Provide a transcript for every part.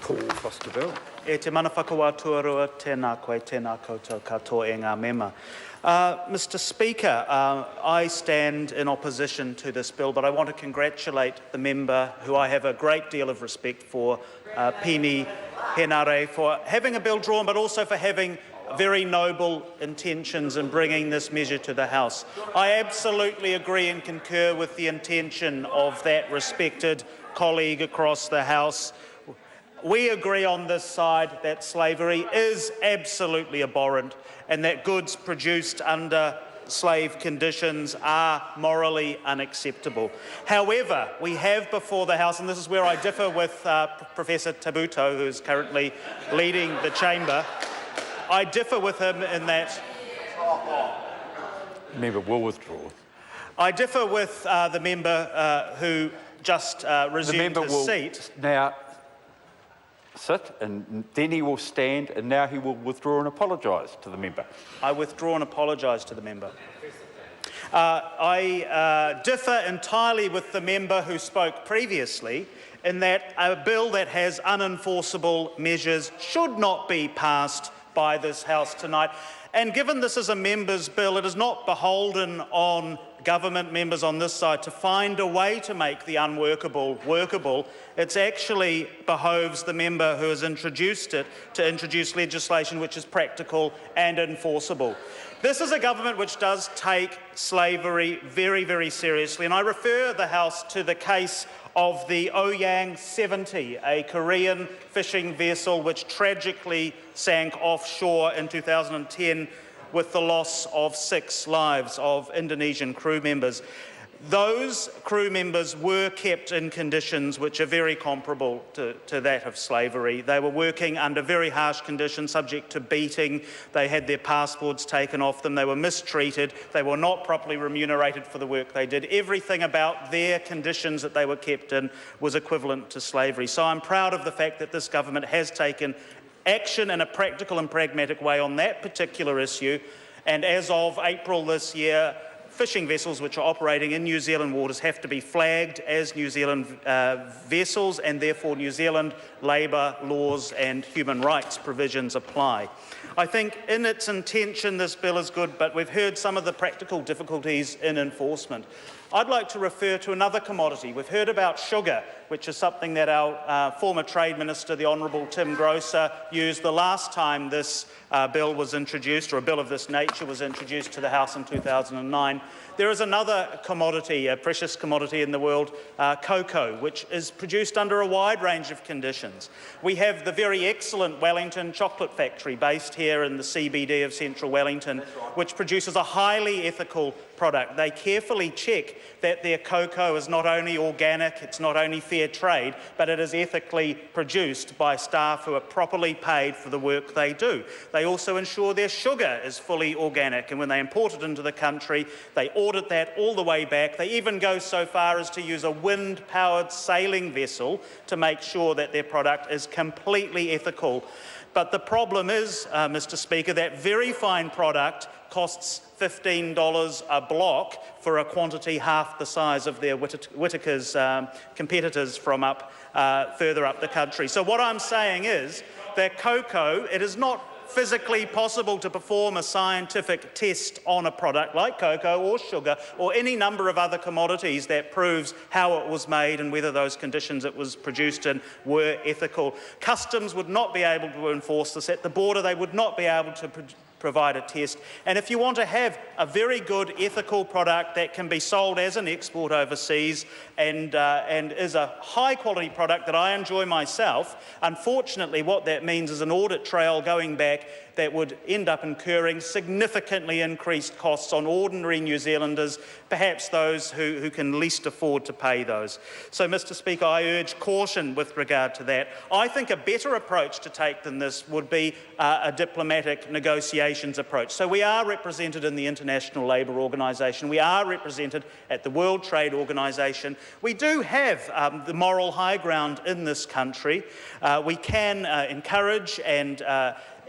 Call across the bill. E te mana whakawātuarua, tēnā koe, tēnā koutou katoa e ngā mema. Mr Speaker, I stand in opposition to this bill, but I want to congratulate the member who I have a great deal of respect for, Pini Henare, for having a bill drawn, but also for having very noble intentions in bringing this measure to the House. I absolutely agree and concur with the intention of that respected colleague across the House. We agree on this side that slavery is absolutely abhorrent and that goods produced under slave conditions are morally unacceptable. However, we have before the House, and this is where I differ with Professor Tabuto, who is currently leading the chamber, I differ with him in that... The member will withdraw. I differ with the member who just resumed his seat. Now sit, and then he will stand, and now he will withdraw and apologise to the member. I withdraw and apologise to the member. I differ entirely with the member who spoke previously in that a bill that has unenforceable measures should not be passed by this House tonight. And given this is a member's bill, it is not beholden on government members on this side to find a way to make the unworkable workable. It actually behoves the member who has introduced it to introduce legislation which is practical and enforceable. This is a government which does take slavery very, very seriously, and I refer the House to the case of the Oyang 70, a Korean fishing vessel which tragically sank offshore in 2010 with the loss of 6 lives of Indonesian crew members. Those crew members were kept in conditions which are very comparable to that of slavery. They were working under very harsh conditions, subject to beating. They had their passports taken off them. They were mistreated. They were not properly remunerated for the work they did. Everything about their conditions that they were kept in was equivalent to slavery. So I'm proud of the fact that this government has taken action in a practical and pragmatic way on that particular issue. And as of April this year, fishing vessels which are operating in New Zealand waters have to be flagged as New Zealand vessels, and therefore New Zealand labour laws and human rights provisions apply. I think in its intention this bill is good, but we've heard some of the practical difficulties in enforcement. I'd like to refer to another commodity. We've heard about sugar, which is something that our former Trade Minister, the Honourable Tim Grosser, used the last time this bill was introduced, or a bill of this nature was introduced to the House in 2009. There is another commodity, a precious commodity in the world, cocoa, which is produced under a wide range of conditions. We have the very excellent Wellington chocolate factory based here in the CBD of central Wellington, which produces a highly ethical product. They carefully check that their cocoa is not only organic, it's not only fair trade, but it is ethically produced by staff who are properly paid for the work they do. They also ensure their sugar is fully organic, and when they import it into the country, they audit that all the way back. They even go so far as to use a wind-powered sailing vessel to make sure that their product is completely ethical. But the problem is, Mr Speaker, that very fine product costs $15 a block for a quantity half the size of their Whittaker's competitors from further up the country. So what I'm saying is that cocoa, it is not physically possible to perform a scientific test on a product like cocoa or sugar or any number of other commodities that proves how it was made and whether those conditions it was produced in were ethical. Customs would not be able to enforce this. At the border, they would not be able to provide a test. And if you want to have a very good ethical product that can be sold as an export overseas and is a high quality product that I enjoy myself, unfortunately what that means is an audit trail going back that would end up incurring significantly increased costs on ordinary New Zealanders, perhaps those who can least afford to pay those. So, Mr Speaker, I urge caution with regard to that. I think a better approach to take than this would be a diplomatic negotiations approach. So we are represented in the International Labour Organisation. We are represented at the World Trade Organisation. We do have the moral high ground in this country. We can encourage and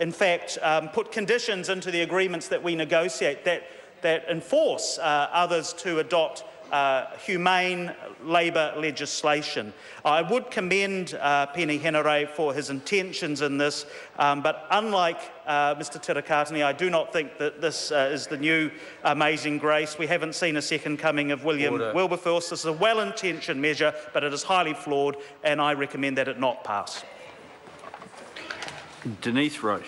in fact, put conditions into the agreements that we negotiate that enforce others to adopt humane Labour legislation. I would commend Peeni Henare for his intentions in this, but unlike Mr Tirakatini, I do not think that this is the new amazing grace. We haven't seen a second coming of William Wilberforce. This is a well-intentioned measure, but it is highly flawed, and I recommend that it not pass. Denise Roche.